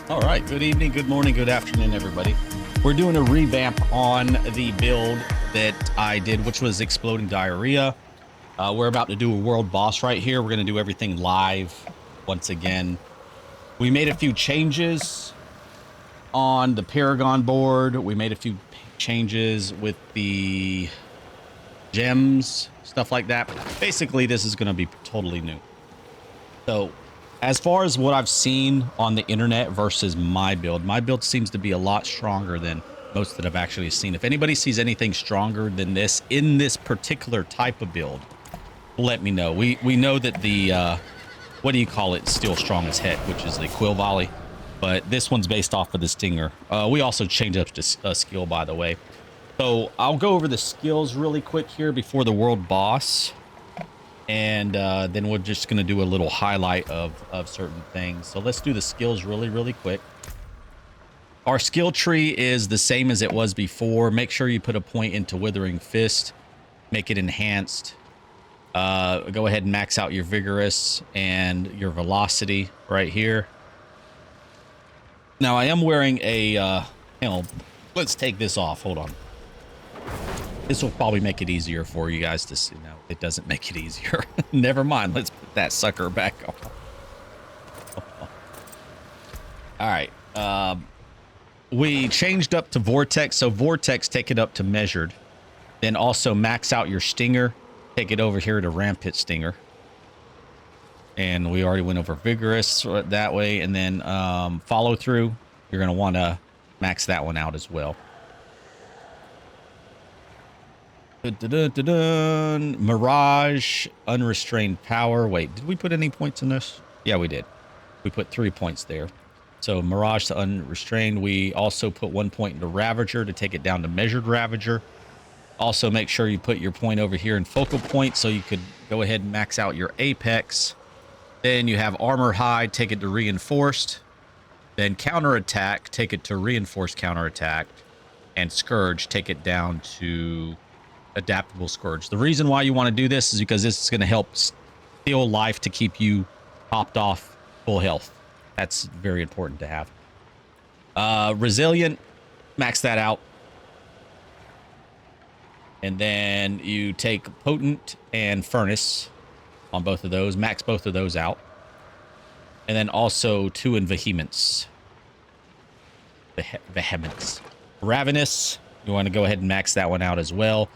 All right, good evening, good morning, good afternoon, everybody. We're doing a revamp on the build that I did, which was Exploding Diarrhea. We're about to do a world boss right here. We're going to do everything live once again. We made a few changes on the Paragon board. We made a few changes with the gems, stuff like that. Basically, this is going to be totally new. So, as far as what I've seen on the internet versus my build seems to be a lot stronger than most that I've actually seen. If anybody sees anything stronger than this in this particular type of build, let me know. We know that the, what do you call it, still strong as heck, which is the Quill Volley. But this one's based off of the Stinger. We also changed up to skill, by the way. So I'll go over the skills really quick here before the world boss. And then we're just going to do a little highlight of certain things. So let's do the skills really quick. Our skill tree is the same as it was before. Make sure you put a point into Withering Fist. Make it enhanced. Go ahead and max out your Vigorous and your Velocity right here. Now I am wearing a helm. Let's take this off. Hold on. This will probably make it easier for you guys to see. No, it doesn't make it easier. Never mind. Let's put that sucker back on. All right. We changed up to Vortex. So Vortex, take it up to Measured. Then also max out your Stinger. Take it over here to Rampant Stinger. And we already went over Vigorous that way. And then Follow Through. You're going to want to max that one out as well. Mirage, Unrestrained Power. Wait, did we put any points in this? Yeah, we did. We put 3 points there. So Mirage to Unrestrained. We also put 1 point into Ravager to take it down to Measured Ravager. Also make sure you put your point over here in Focal Point so you could go ahead and max out your Apex. Then you have Armor Hide, take it to Reinforced. Then Counterattack, take it to Reinforced Counterattack. And Scourge, take it down to Adaptable Scourge. The reason why you want to do this is because this is going to help steal life to keep you topped off full health. That's very important to have. Resilient, max that out. And then you take Potent and Furnace on both of those. Max both of those out. And then also 2 in Vehemence. Vehemence. Ravenous, you want to go ahead and max that one out as well.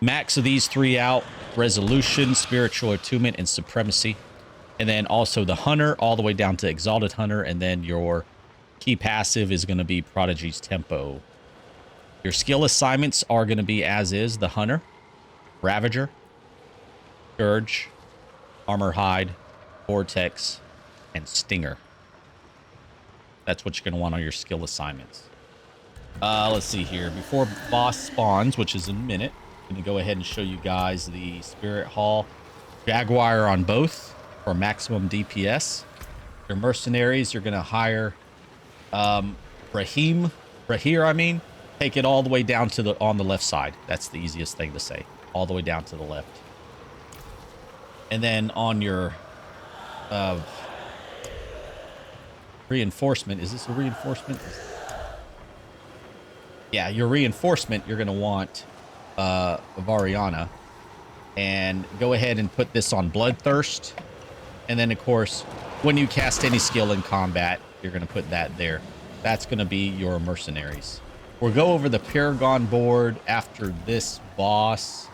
Max of these 3 out: Resolution, Spiritual Attunement, and Supremacy. And then also the Hunter, all the way down to Exalted Hunter. And then your key passive is going to be Prodigy's Tempo. Your skill assignments are going to be as is: the Hunter, Ravager, Scourge, Armor Hide, Vortex, and Stinger. That's what you're going to want on your skill assignments. Let's see here. Before boss spawns, which is in a minute, I'm going to go ahead and show you guys the Spirit Hall. Jaguar on both for maximum DPS. Your mercenaries, you're going to hire RAHEIR, I mean. Take it all the way down to on the left side. That's the easiest thing to say. All the way down to the left. And then on your reinforcement, is this a reinforcement? Yeah, your reinforcement, you're going to want VARYANA. And go ahead and put this on Bloodthirst. And then, of course, when you cast any skill in combat, you're going to put that there. That's going to be your mercenaries. We'll go over the Paragon board after this boss.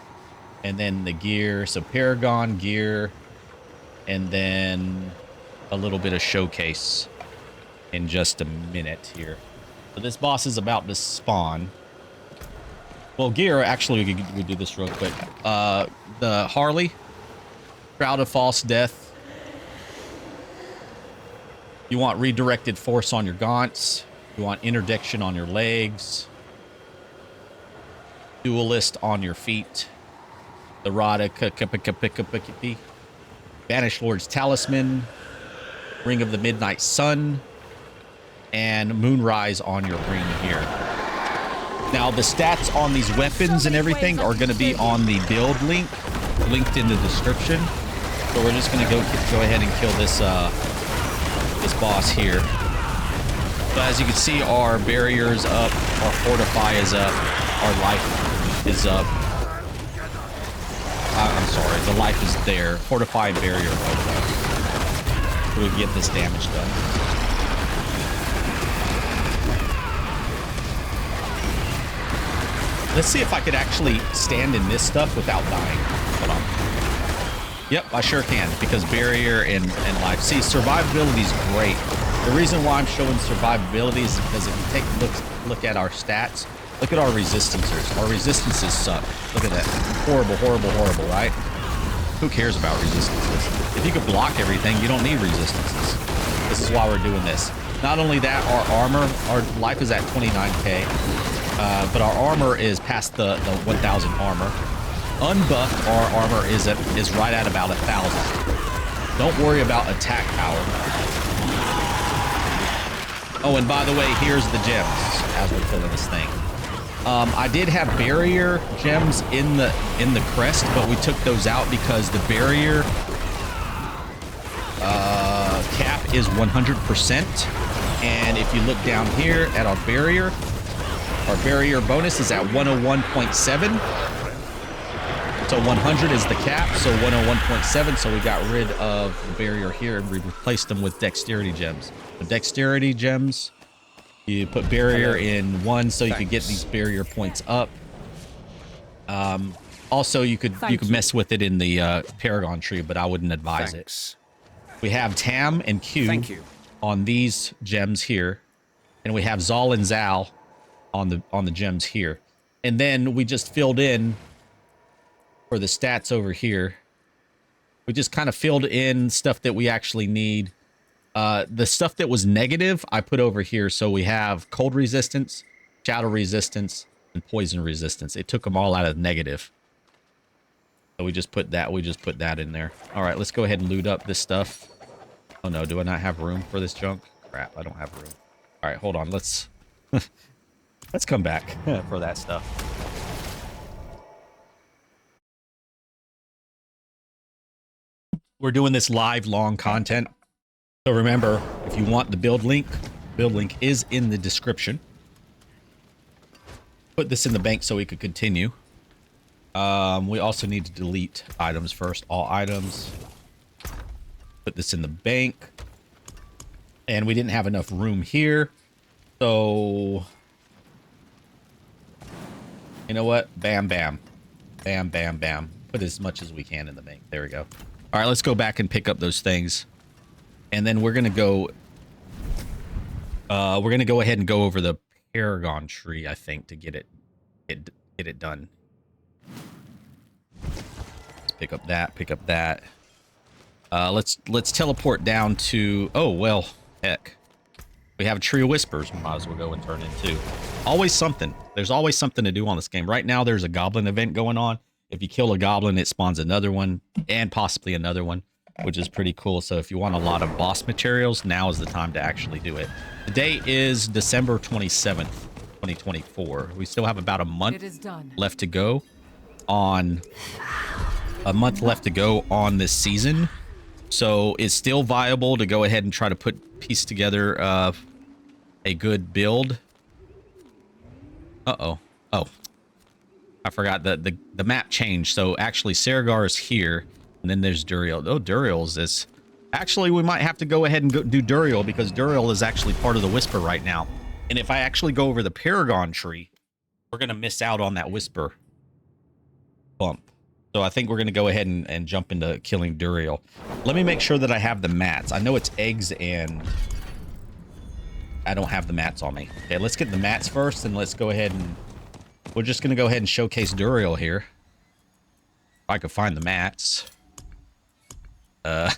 And then the gear. So Paragon, gear. And then a little bit of showcase in just a minute here. So this boss is about to spawn. Well, gear, actually, we could do this real quick. The Harley, Shroud of False Death. You want Redirected Force on your gaunts. You want Interdiction on your legs. Duelist on your feet. The Rada Banished Lord's Talisman. Ring of the Midnight Sun. And Moonrise on your ring here. Now, the stats on these weapons and everything are going to be on the build link, linked in the description. So we're just going to go ahead and kill this this boss here. So as you can see, our barrier's up, our fortify is up, our life is up. I'm sorry, the life is there. Fortify and barrier are both up. So we can get this damage done. Let's see if I could actually stand in this stuff without dying. Hold on. Yep, I sure can, because barrier and life. See, survivability is great. The reason why I'm showing survivability is because if you take a look at our stats, look at our resistancers. Our resistances suck. Look at that. Horrible, horrible, horrible, right? Who cares about resistances? If you could block everything, you don't need resistances. This is why we're doing this. Not only that, our armor, our life is at 29k, but our armor is past the 1000 armor. Unbuffed, our armor is right at about 1000. Don't worry about attack power. Oh, and by the way, here's the gems as we're killing this thing. I did have barrier gems in the crest, but we took those out because the barrier cap is 100%. And if you look down here at our barrier bonus is at 101.7. So 100 is the cap, so 101.7. So we got rid of the barrier here and we replaced them with dexterity gems. The dexterity gems, you put barrier in 1 so you could get these barrier points up. Also, you could mess with it in the Paragon tree, but I wouldn't advise it. We have Tam and Q on these gems here, and we have Zal and Zal on the gems here. And then we just filled in for the stats over here. We just kind of filled in stuff that we actually need. The stuff that was negative, I put over here. So we have cold resistance, shadow resistance, and poison resistance. It took them all out of negative. So we just put that in there. All right, let's go ahead and loot up this stuff. Oh no, do I not have room for this junk? Crap, I don't have room. All right, hold on. Let's come back for that stuff. We're doing this live long content. So remember, if you want the build link is in the description. Put this in the bank so we could continue. We also need to delete items first. All items. Put this in the bank. And we didn't have enough room here. So, you know what? Bam, bam. Bam, bam, bam. Put as much as we can in the bank. There we go. All right, let's go back and pick up those things. And then we're going to go ahead and go over the Paragon tree, I think, to get it done. Let's pick up that. Let's teleport down to, oh, well, heck. We have a tree of whispers we might as well go and turn into. Always something. There's always something to do on this game. Right now, there's a goblin event going on. If you kill a goblin, it spawns another one and possibly another one, which is pretty cool. So if you want a lot of boss materials, now is the time to actually do it. The date is December 27th, 2024. We still have about a month left to go on this season. So it's still viable to go ahead and try to piece together a good build. Uh-oh. Oh. I forgot that the map changed. So actually Saragar is here, and then there's Durial. Oh, Durial's this. Actually, we might have to go ahead and do Durial because Durial is actually part of the Whisper right now. And if I actually go over the Paragon tree, we're going to miss out on that Whisper bump. So I think we're going to go ahead and jump into killing Durial. Let me make sure that I have the mats. I know it's eggs and I don't have the mats on me. Okay, let's get the mats first, and let's go ahead and... We're just going to go ahead and showcase Durial here. If I could find the mats. Oh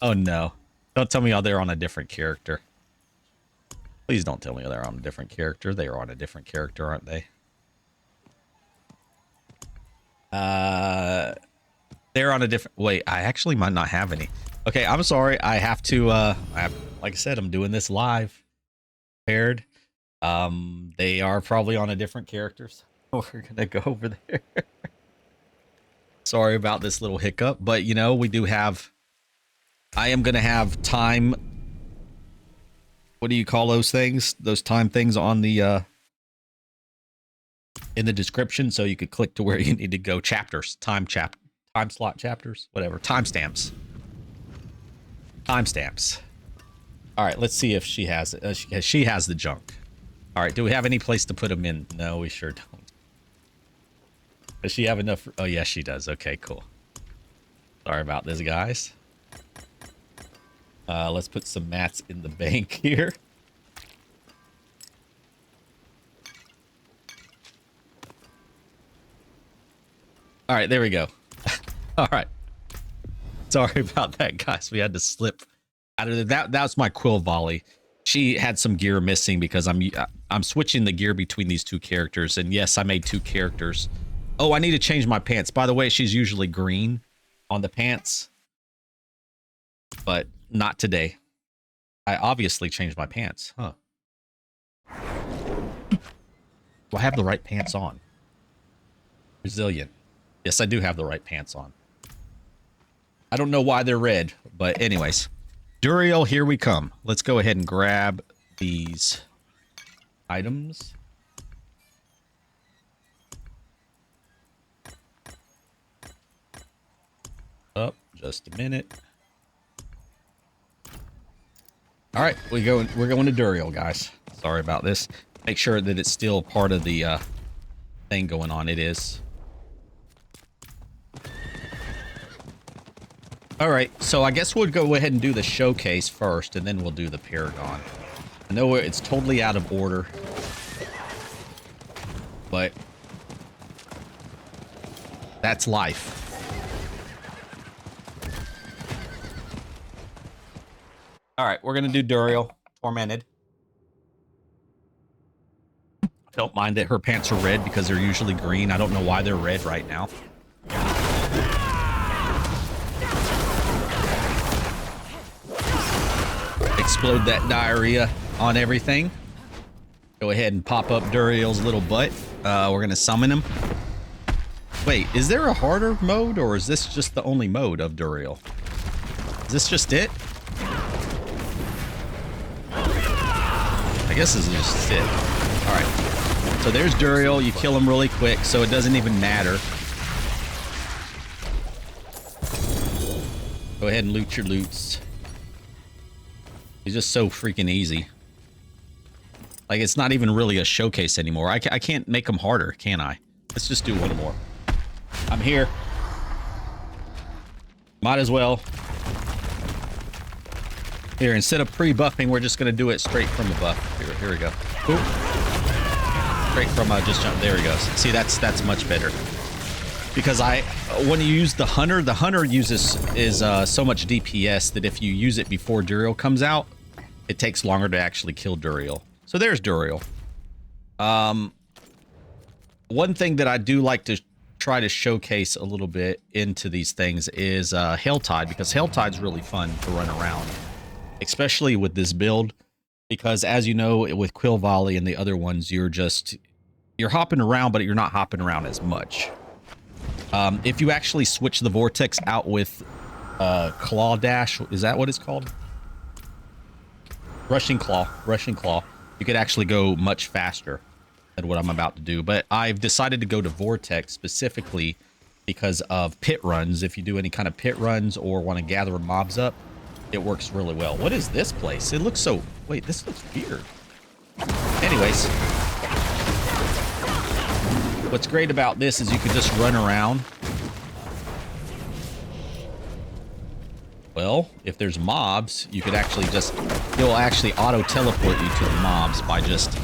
no. Don't tell me they're on a different character. Please don't tell me they're on a different character. They are on a different character, aren't they? They're on a different... Wait, I actually might not have any. Okay, I'm sorry. I have to... like I said, I'm doing this live. Paired. They are probably on a different character, so we're gonna go over there. Sorry about this little hiccup, but you know, we do have... I am gonna have time what do you call those things? Those time things on the in the description, so you could click to where you need to go. Chapters, time slot chapters, whatever. Timestamps. Timestamps. All right, let's see if she has it. She has the junk. All right, do we have any place to put them in? No, we sure don't. Does she have enough? Oh, yes, she does. Okay, cool. Sorry about this, guys. Let's put some mats in the bank here. All right, there we go. All right. Sorry about that, guys. We had to slip out of that. That was my quill volley. She had some gear missing because I'm switching the gear between these two characters. And yes, I made two characters. Oh, I need to change my pants. By the way, she's usually green on the pants, but not today. I obviously changed my pants, huh? Do I have the right pants on? Resilient. Yes, I do have the right pants on. I don't know why they're red, but anyways. Durial, here we come. Let's go ahead and grab these items. Up, just a minute. All right, we're going to Durial, guys. Sorry about this. Make sure that it's still part of the thing going on. It is. All right, so I guess we'll go ahead and do the showcase first, and then we'll do the Paragon. I know it's totally out of order, but that's life. All right, we're going to do Durial, Tormented. Don't mind that her pants are red because they're usually green. I don't know why they're red right now. Explode that diarrhea on everything. Go ahead and pop up Durial's little butt. We're going to summon him. Wait, is there a harder mode, or is this just the only mode of Durial? Is this just it? I guess this is just it. All right. So there's Durial. You kill him really quick, so it doesn't even matter. Go ahead and loot your loots. He's just so freaking easy. Like, it's not even really a showcase anymore. I can't make him harder, can I? Let's just do one more. I'm here. Might as well. Here, instead of pre-buffing, we're just going to do it straight from the buff. Here we go. Boop. Straight from just jump. There we go. See, that's much better. Because when you use the hunter is so much DPS that if you use it before Durial comes out, it takes longer to actually kill Durial. So there's Durial. One thing that I do like to try to showcase a little bit into these things is Helltide, because Helltide's really fun to run around, especially with this build, because as you know, with Quill Volley and the other ones, you're hopping around, but you're not hopping around as much. If you actually switch the Vortex out with Claw Dash, is that what it's called? Rushing Claw, you could actually go much faster than what I'm about to do. But I've decided to go to Vortex specifically because of pit runs. If you do any kind of pit runs or want to gather mobs up, it works really well. What is this place? It looks so... Wait, this looks weird. Anyways. What's great about this is you can just run around. Well, if there's mobs, you could actually just... It'll actually auto-teleport you to the mobs by just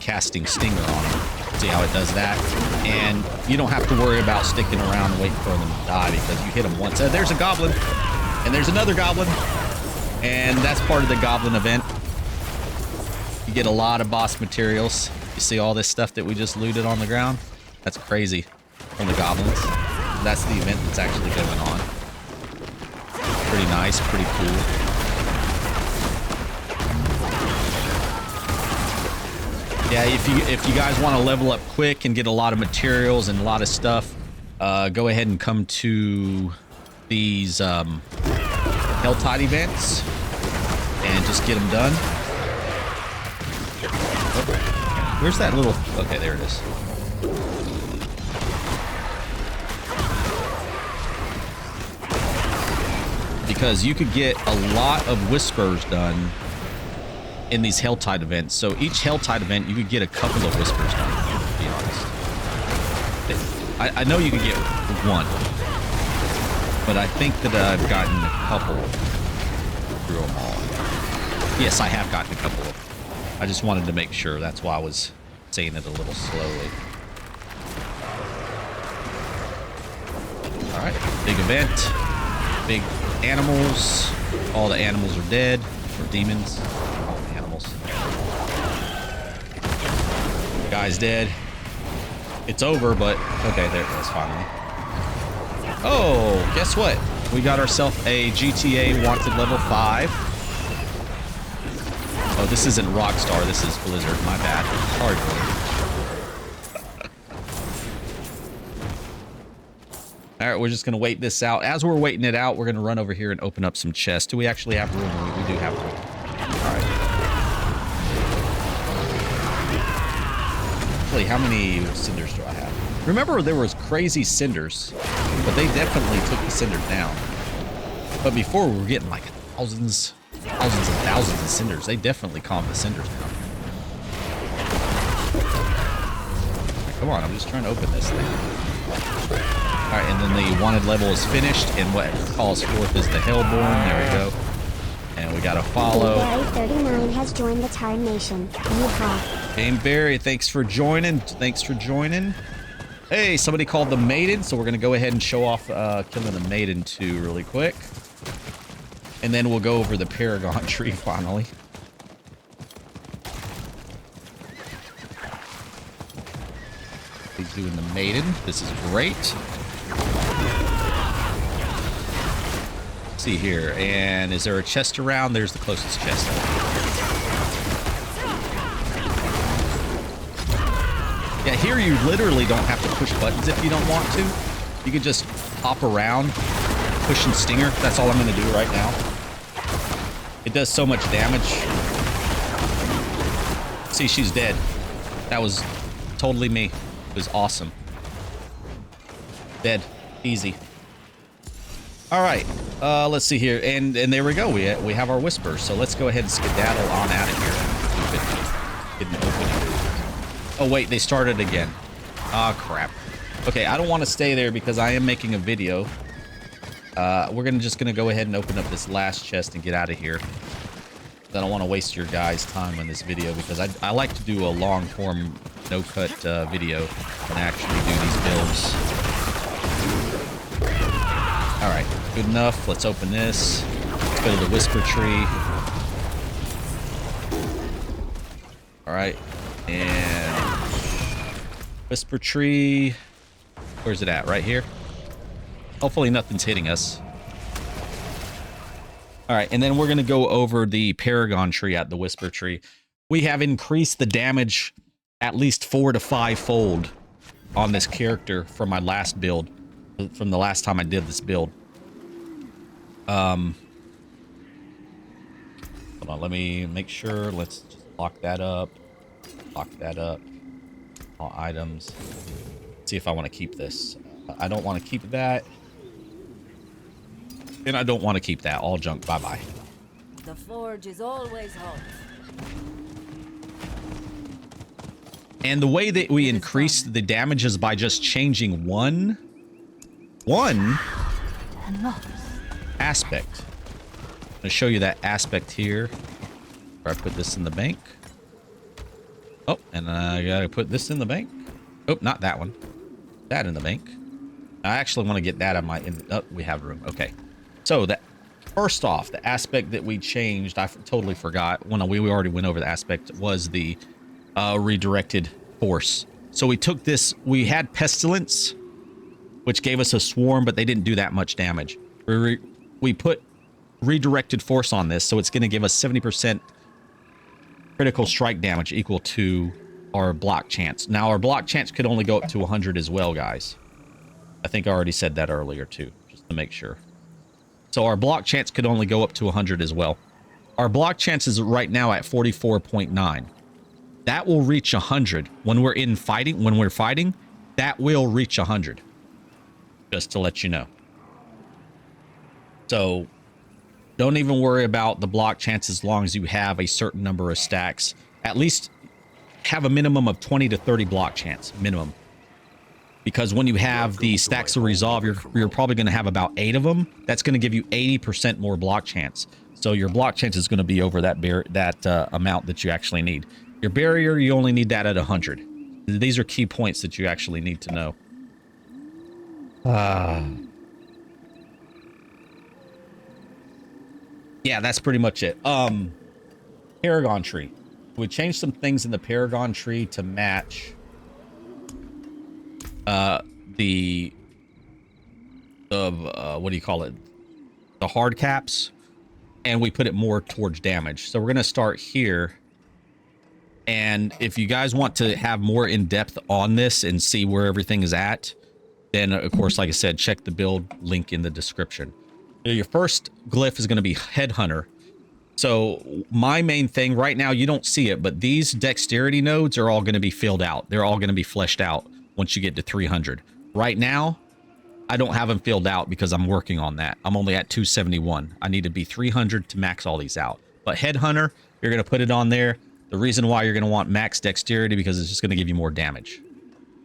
casting Stinger on them. See how it does that? And you don't have to worry about sticking around and waiting for them to die because you hit them once. There's a goblin. And there's another goblin. And that's part of the goblin event. You get a lot of boss materials. You see all this stuff that we just looted on the ground? That's crazy from the goblins. That's the event that's actually going on. Pretty nice, pretty cool. Yeah, if you guys want to level up quick and get a lot of materials and a lot of stuff, go ahead and come to these Helltide events and just get them done. Oh, where's that little... Okay, there it is. Because you could get a lot of whispers done in these Helltide events. So each Helltide event, you could get a couple of whispers done, to be honest. I know you could get one, but I think that I've gotten a couple through them all. Yes, I have gotten a couple. I just wanted to make sure. That's why I was saying it a little slowly. All right, big event, big animals. All the animals are dead, or demons. All the animals. Guy's dead. It's over, but okay, there it goes finally. Oh, guess what? We got ourselves a GTA Wanted level 5. Oh, this isn't Rockstar. This is Blizzard. My bad. Sorry, Blizzard. All right, we're just gonna wait this out. As we're waiting it out, we're gonna run over here and open up some chests. Do we actually have room? We do have room. All right. How many cinders do I have? Remember, there was crazy cinders, but they definitely took the cinders down. But before, we were getting like thousands and thousands of cinders. They definitely calmed the cinders down. Right, come on, I'm just trying to open this thing. All right, and then the wanted level is finished, and what calls forth is the Hellborn. There we go. And we got to follow. Barry39 has joined the Time Nation. Yeehaw. Game Barry, thanks for joining. Thanks for joining. Hey, somebody called the Maiden, so we're going to go ahead and show off killing the Maiden too really quick. And then we'll go over the Paragon tree finally. He's doing the Maiden. This is great. Let's see here. And is there a chest around? There's the closest chest. Yeah, here you literally don't have to push buttons if you don't want to. You can just hop around, pushing stinger. That's all I'm going to do right now. It does so much damage. See, she's dead. That was totally me. It was awesome. Dead. Easy. All right. Let's see here. And there we go. We have our whispers. So let's go ahead and skedaddle on out of here. Get an opening. Oh, wait. They started again. Ah, crap. Okay. I don't want to stay there because I am making a video. We're just going to go ahead and open up this last chest and get out of here. I don't want to waste your guys' time on this video because I like to do a long-form, no-cut video and actually do these builds. All right, good enough. Let's open this. Let's go to the Whisper Tree. All right, and Whisper Tree. Where's it at? Right here? Hopefully nothing's hitting us. All right, and then we're going to go over the Paragon tree at the Whisper Tree. We have increased the damage at least 4 to 5-fold on this character from my last build, from the last time I did this build. Hold on, let me make sure. Let's just lock that up. Lock that up. All items. Let's see if I want to keep this. I don't want to keep that. And I don't want to keep that. All junk. Bye-bye. The forge is always hot. And the way that we increase the damage is by just changing one aspect. I'm going to show you that aspect here. Where I put this in the bank. Oh, and I got to put this in the bank. Oh, not that one. That in the bank. I actually want to get that on my... Oh, we have room. Okay. So, that first off, the aspect that we changed, I totally forgot. When we already went over the aspect, was the redirected force. So, we took this... We had Pestilence, which gave us a swarm, but they didn't do that much damage. We put redirected force on this, so it's going to give us 70% critical strike damage equal to our block chance. Now, our block chance could only go up to 100 as well, guys. I think I already said that earlier, too, just to make sure. So our block chance could only go up to 100 as well. Our block chance is right now at 44.9. that will reach 100 when we're in fighting. When we're fighting, that will reach 100. Just to let you know. So don't even worry about the block chance as long as you have a certain number of stacks. At least have a minimum of 20 to 30 block chance minimum. Because when you have the stacks of resolve, you're probably going to have about 8 of them. That's going to give you 80% more block chance. So your block chance is going to be over that amount that you actually need. Your barrier, you only need that at 100. These are key points that you actually need to know. Yeah, that's pretty much it. Paragon tree. We changed some things in the Paragon tree to match what do you call it? The hard caps, and we put it more towards damage. So we're going to start here. And if you guys want to have more in-depth on this and see where everything is at, then of course, like I said, check the build link in the description. Your first glyph is going to be Headhunter. So my main thing right now, you don't see it, but these dexterity nodes are all going to be filled out. They're all going to be fleshed out once you get to 300. Right now, I don't have them filled out because I'm working on that. I'm only at 271. I need to be 300 to max all these out. But Headhunter, you're going to put it on there. The reason why you're going to want max dexterity because it's just going to give you more damage.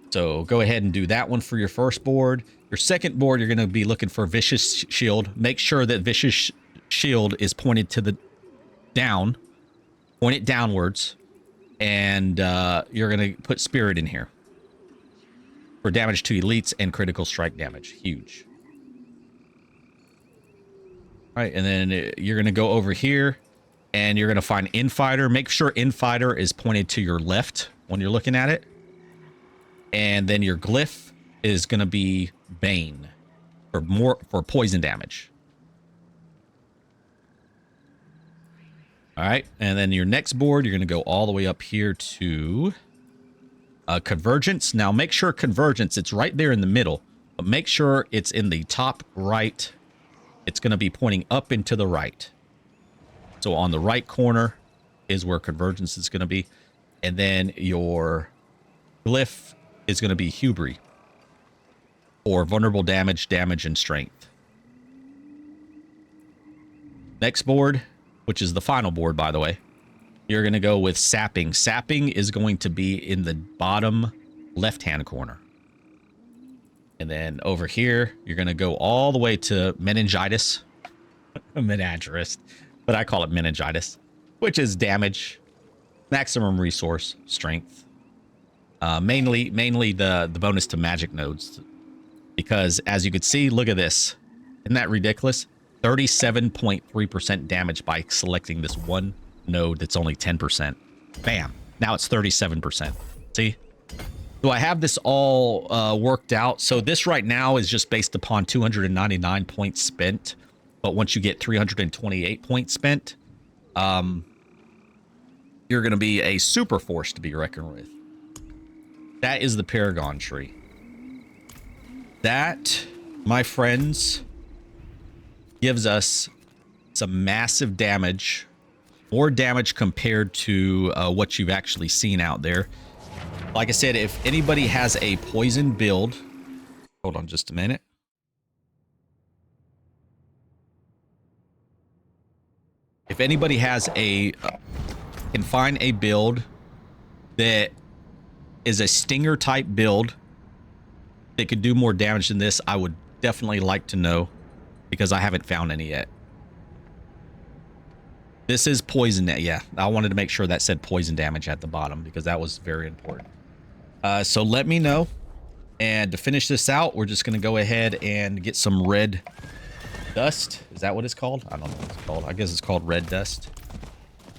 So go ahead and do that one for your first board. Your second board, you're going to be looking for Vicious Shield. Make sure that Vicious Shield is pointed to the down. Point it downwards. And you're going to put Spirit in here. For damage to elites and critical strike damage. Huge. All right, and then you're going to go over here. And you're going to find Infighter. Make sure Infighter is pointed to your left when you're looking at it. And then your glyph is going to be Bane for poison damage. All right, and then your next board, you're going to go all the way up here to Convergence. Now, make sure Convergence, it's right there in the middle, but make sure it's in the top right. It's going to be pointing up and to the right. So on the right corner is where Convergence is going to be. And then your glyph is going to be Hubris for vulnerable damage, and strength. Next board, which is the final board, by the way, you're going to go with Sapping. Sapping is going to be in the bottom left-hand corner. And then over here, you're going to go all the way to Meningitis. Menagerist. But I call it Meningitis, which is damage, maximum resource, strength. Mainly the bonus to magic nodes. Because as you can see, look at this. Isn't that ridiculous? 37.3% damage by selecting this one node that's only 10%. Bam. Now it's 37%. See? So I have this all worked out. So this right now is just based upon 299 points spent. But once you get 328 points spent, you're going to be a super force to be reckoned with. That is the Paragon tree. That, my friends, gives us some massive damage. More damage compared to what you've actually seen out there. Like I said, if anybody has a poison build... Hold on just a minute. If anybody has can find a build that is a stinger type build that could do more damage than this, I would definitely like to know, because I haven't found any yet. This is poison. Yeah, I wanted to make sure that said poison damage at the bottom because that was very important. So let me know. And to finish this out, we're just going to go ahead and get some red dust. Is that what it's called? I don't know what it's called. I guess it's called red dust.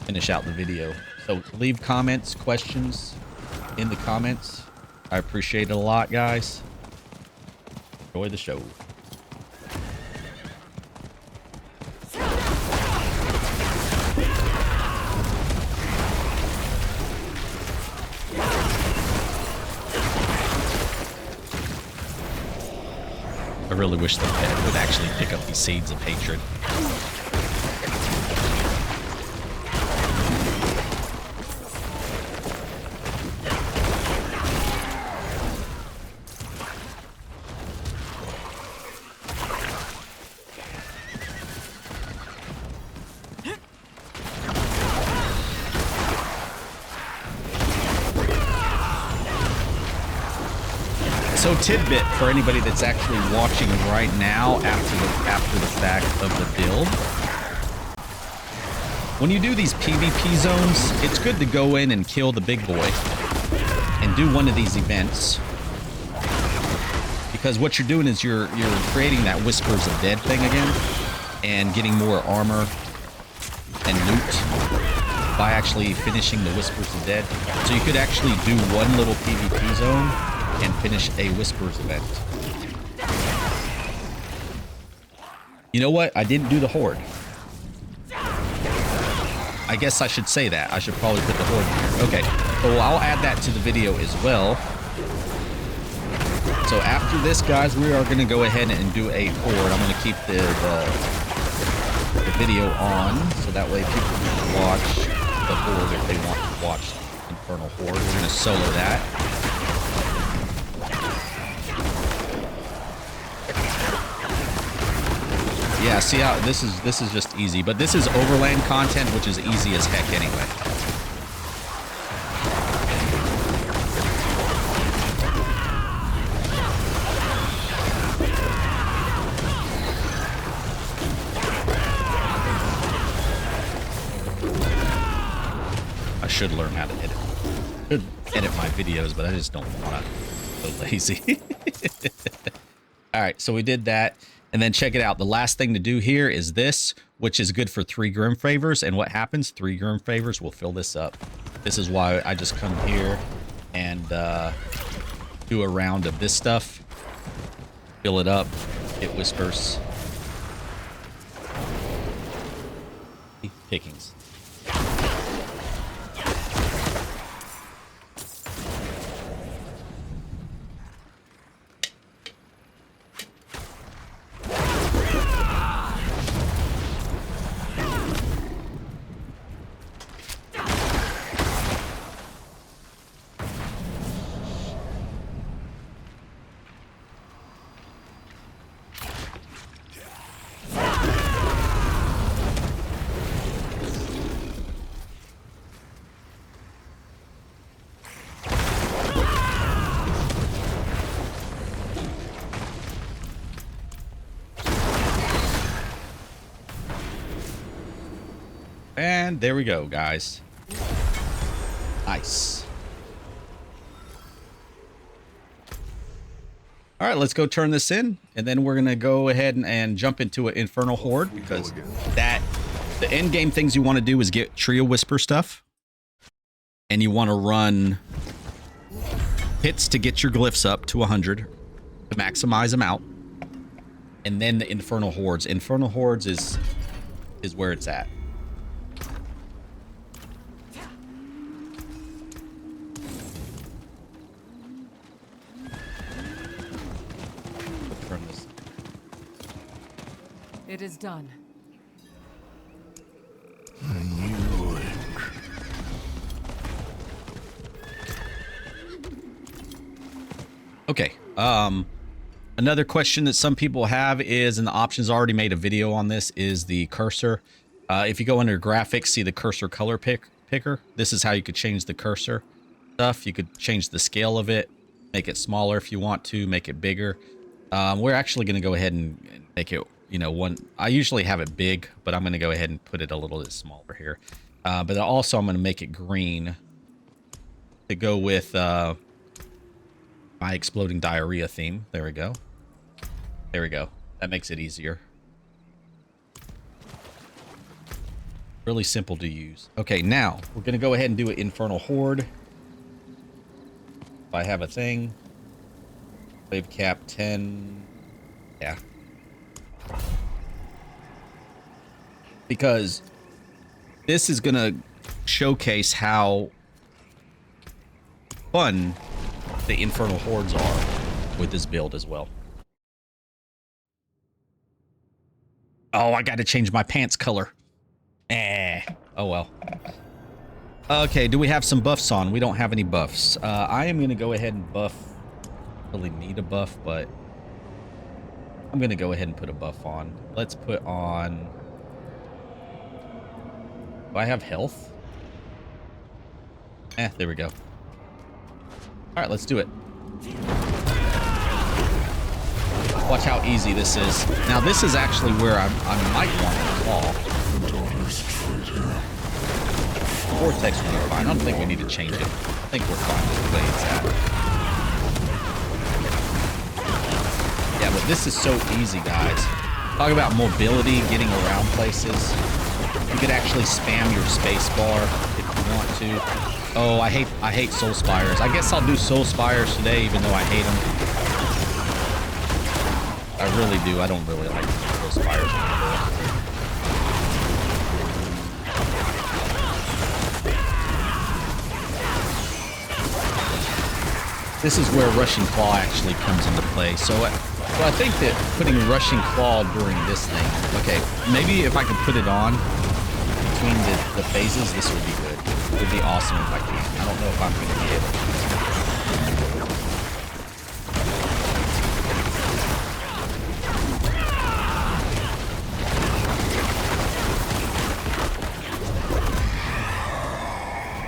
Finish out the video. So leave comments, questions in the comments. I appreciate it a lot, guys. Enjoy the show. I really wish the pet would actually pick up these seeds of hatred. So tidbit for anybody that's actually watching right now after the fact of the build. When you do these PvP zones, it's good to go in and kill the big boy and do one of these events. Because what you're doing is you're creating that Whispers of Dead thing again and getting more armor and loot by actually finishing the Whispers of Dead. So you could actually do one little PvP zone and finish a Whispers event. You know what? I didn't do the Horde. I guess I should say that. I should probably put the Horde here. Okay. So I'll add that to the video as well. So after this, guys, we are going to go ahead and do a Horde. I'm going to keep the video on so that way people can watch the Horde if they want to watch Infernal Horde. We're going to solo that. Yeah, see how this is just easy, but this is overland content, which is easy as heck anyway. I should learn how to edit. I should edit my videos, but I just don't want to. So lazy. All right, so we did that. And then check it out. The last thing to do here is this, which is good for 3 Grim Favors. And what happens? 3 Grim Favors will fill this up. This is why I just come here and do a round of this stuff. Fill it up. It Whispers. Pickings. And there we go, guys. Nice. All right, let's go turn this in, and then we're gonna go ahead and jump into an Infernal Horde, because the end game things you want to do is get Trio Whisper stuff, and you want to run hits to get your glyphs up to 100 to maximize them out, and then the Infernal Hordes. Infernal Hordes is where it's at. It is done. Okay. Another question that some people have is, and the options already made a video on this, is the cursor. If you go under graphics, see the cursor color picker. This is how you could change the cursor stuff. You could change the scale of it, make it smaller if you want to, make it bigger. We're actually going to go ahead and make it, you know, one. I usually have it big, but I'm going to go ahead and put it a little bit smaller here. But also I'm going to make it green to go with my exploding diarrhea theme. There we go. There we go. That makes it easier. Really simple to use. Okay, now we're going to go ahead and do an Infernal Horde. If I have a thing. Wave cap 10. Yeah. Because this is going to showcase how fun the Infernal Hordes are with this build as well. Oh, I got to change my pants color. Oh well. Okay, do we have some buffs on? We don't have any buffs. I am going to go ahead and buff. Really need a buff, but I'm going to go ahead and put a buff on. Let's put on... Do I have health? There we go. Alright, let's do it. Watch how easy this is. Now this is actually where I might want to claw. Vortex will be fine. I don't think we need to change it. I think we're fine with the way it's at. Yeah, but this is so easy, guys. Talk about mobility, getting around places. You could actually spam your space bar if you want to. Oh, I hate Soul Spires. I guess I'll do Soul Spires today, even though I hate them. I really do. I don't really like Soul Spires. This is where Rushing Claw actually comes into play. So I think that putting Rushing Claw during this thing, okay, maybe if I could put it on between the phases, this would be good. It would be awesome if I can. I don't know if I'm going to be able to.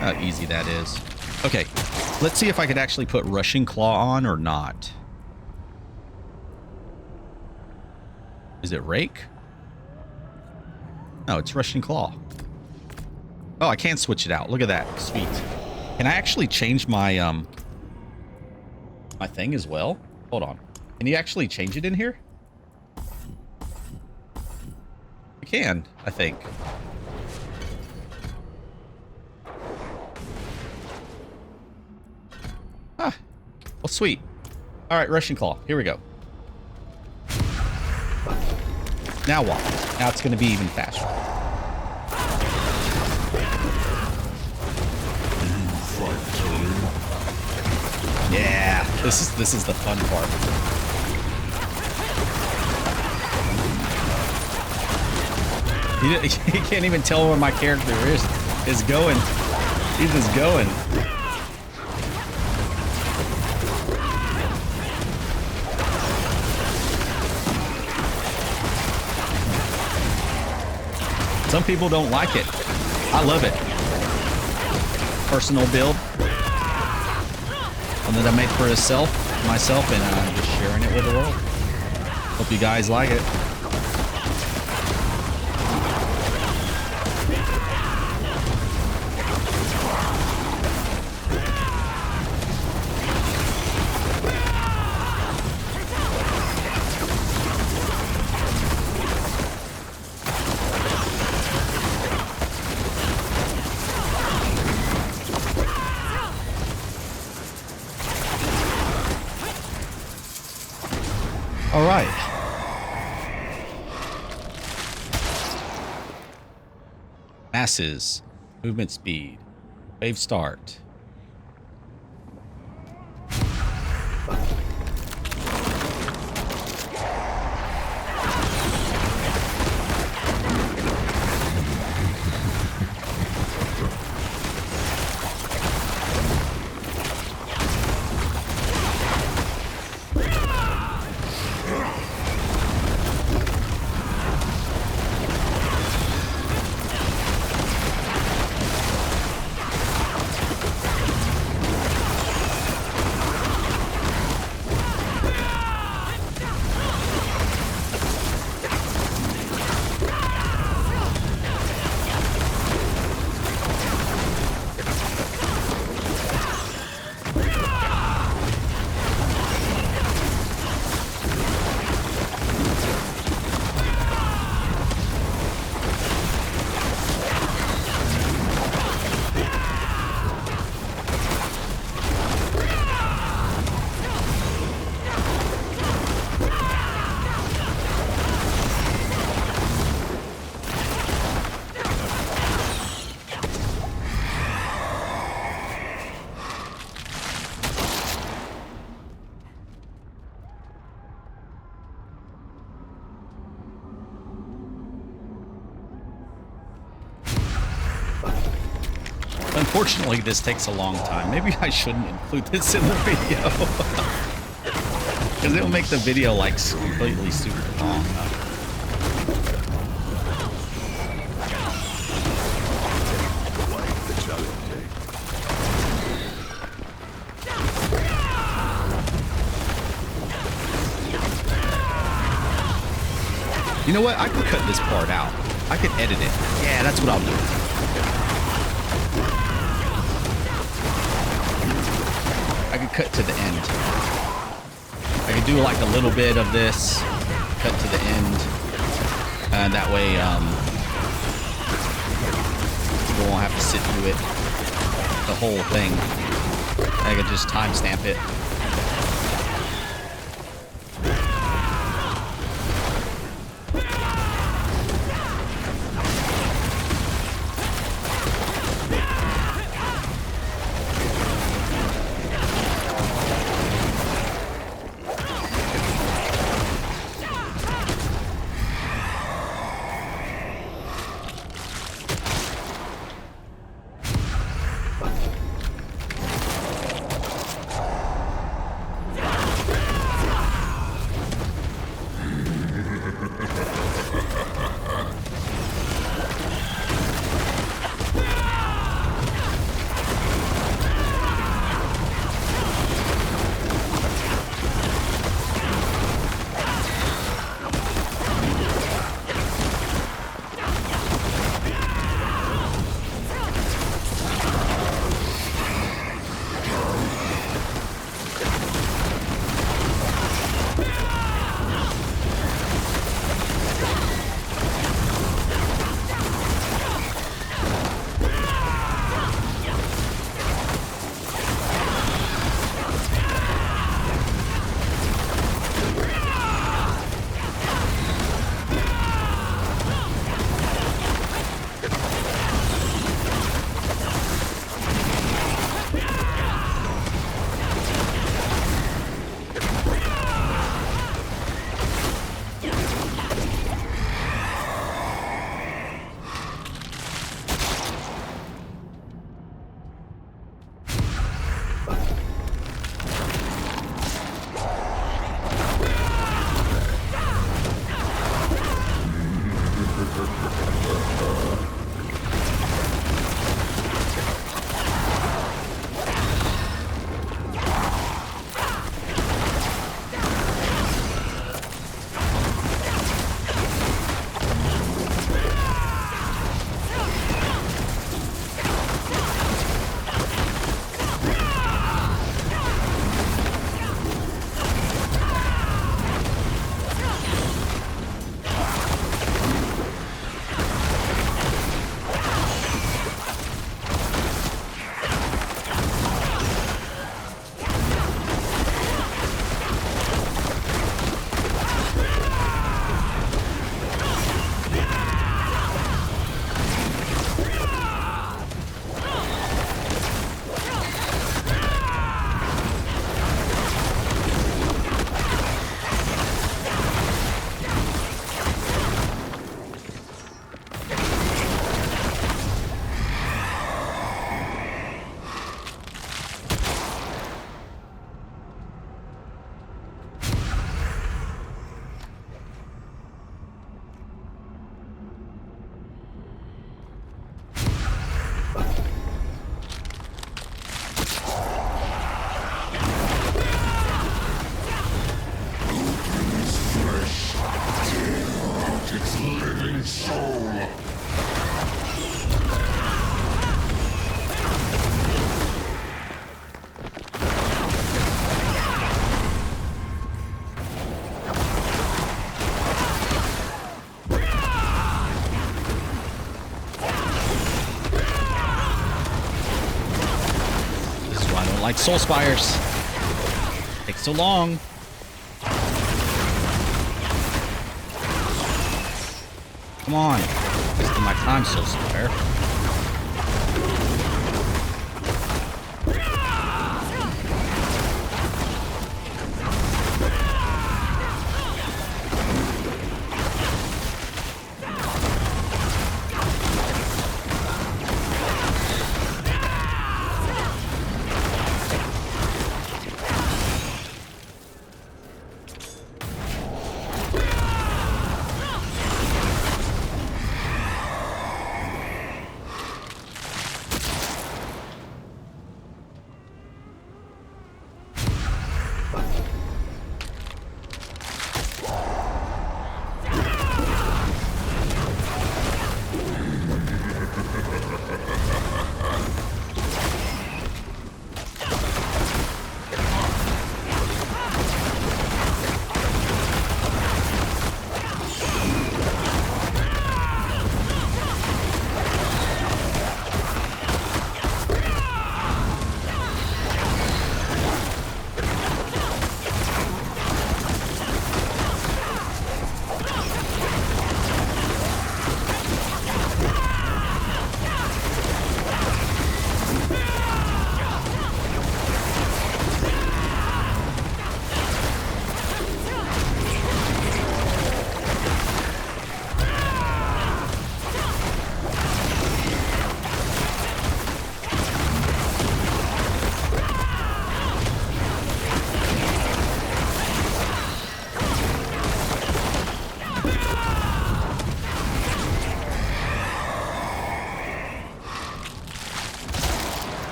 How easy that is. Okay, let's see if I could actually put Rushing Claw on or not. Is it Rake? No, it's Rushing Claw. Oh, I can switch it out. Look at that. Sweet. Can I actually change my my thing as well? Hold on. Can you actually change it in here? You can, I think. Ah. Well, sweet. All right, Rushing Claw. Here we go. Now what? Now it's going to be even faster. Yeah, this is the fun part. You can't even tell where my character is going. He's just going. Some people don't like it. I love it. Personal build. One that I made for myself, and I'm just sharing it with the world. Hope you guys like it. All right. Masses, movement speed, wave start. Unfortunately, this takes a long time. Maybe I shouldn't include this in the video. Because it'll make the video, like, completely super long. know what? I can cut this part out. I can edit it. Yeah, that's what I'll do. I can cut to the end. I can do like a little bit of this, cut to the end, and that way people won't have to sit through it, the whole thing. I can just timestamp it. Like Soul Spires. Takes so long. Come on. Wasting my time, Soul Spire.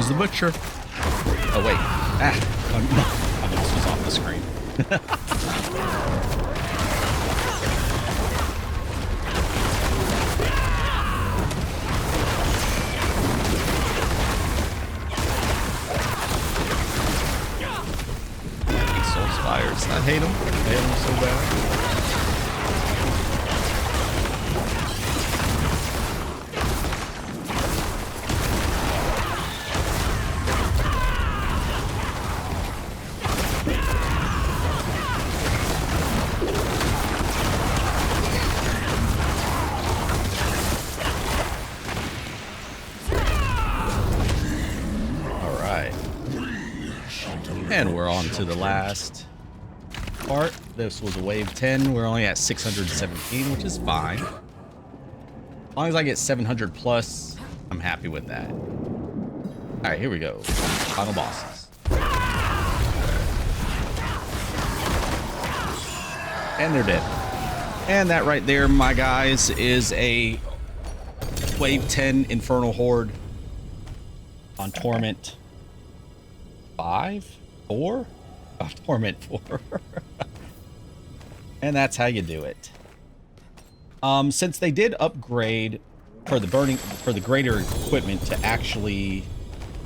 goes the butcher. Oh wait, my mouse was off the screen. Soul Spires, I hate them. I hate them so bad. And we're on to the last part. This was a wave 10. We're only at 617, which is fine. As long as I get 700 plus, I'm happy with that. All right, here we go. Final bosses. And they're dead. And that right there, my guys, is a wave 10 Infernal Horde on Torment 5? 4? Oh, Torment 4. And that's how you do it. Since they did upgrade for the greater equipment to actually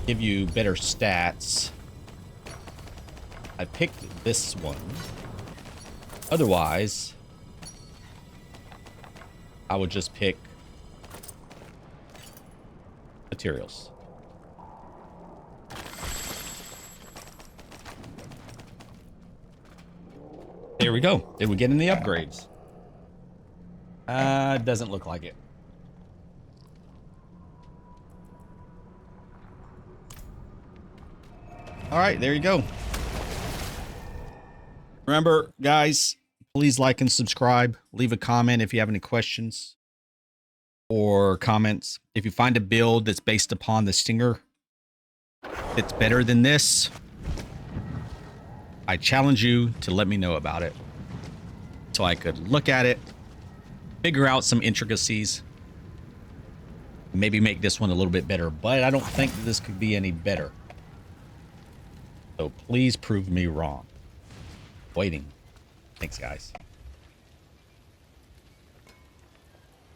give you better stats, I picked this one. Otherwise, I would just pick materials. There we go. Did we get any upgrades? Doesn't look like it. All right, there you go. Remember, guys, please like and subscribe. Leave a comment if you have any questions or comments. If you find a build that's based upon the Stinger that's better than this, I challenge you to let me know about it so I could look at it, figure out some intricacies, maybe make this one a little bit better, but I don't think that this could be any better. So please prove me wrong. Waiting. Thanks, guys.